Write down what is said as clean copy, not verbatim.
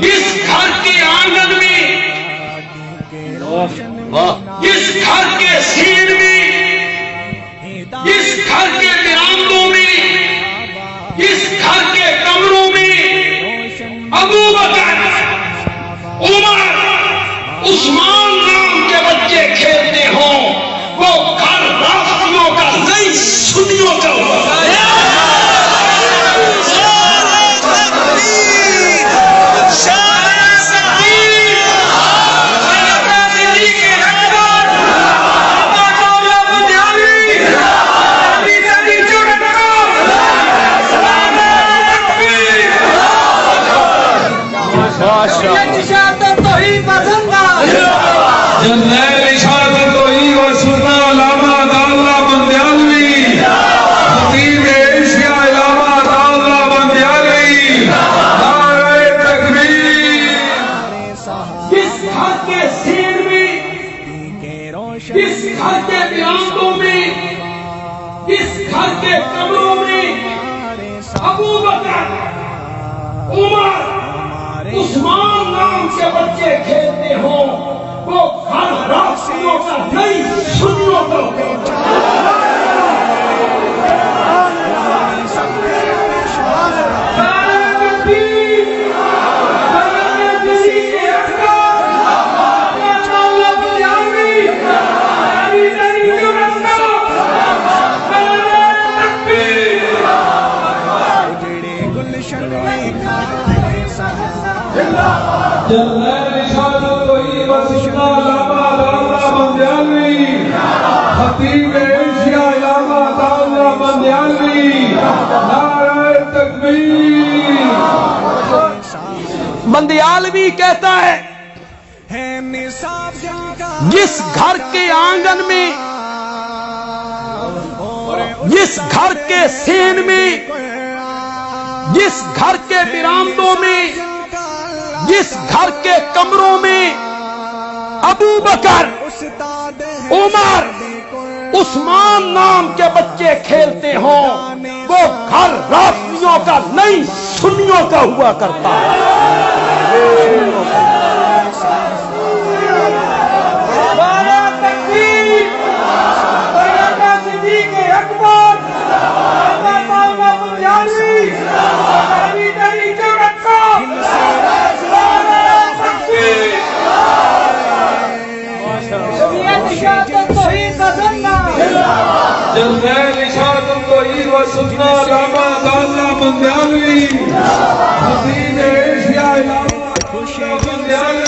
جس گھر کے آنگن میں، جس گھر کے سین میں، جس گھر کے برآمدوں میں، جس گھر کے کمروں میں ابو بکر، عمر، عثمان نام کے بچے کھیلتے ہوں، وہ گھر رافضیوں کا نہیں، سنیوں کا ہوا۔ جس گھر کے برآمدوں میں، جس گھر کے کمروں میں ابو بکر، عمر، عثمان نام کے بچے کھیلتے ہوں، وہ گھر رافضیوں کا نہیں، سنیوں کا ہوگا۔ خطیب ایشیا علامہ تعالی بندیالوی، نعرہ تکبیر۔ بندیالوی کہتا ہے جس گھر کے آنگن میں، جس گھر کے سین میں، جس گھر کے برآمدوں میں، جس گھر کے کمروں میں ابو بکر، عمر، عثمان نام کے بچے کھیلتے ہوں، وہ گھر رافضیوں کا نہیں، سنیوں کا ہوا کرتا ہے۔ جلوہ اشاعت التوحید و سنہ علامہ تعالی بندیالوی، خطیب ایشیا علامہ تعالی بندیالوی۔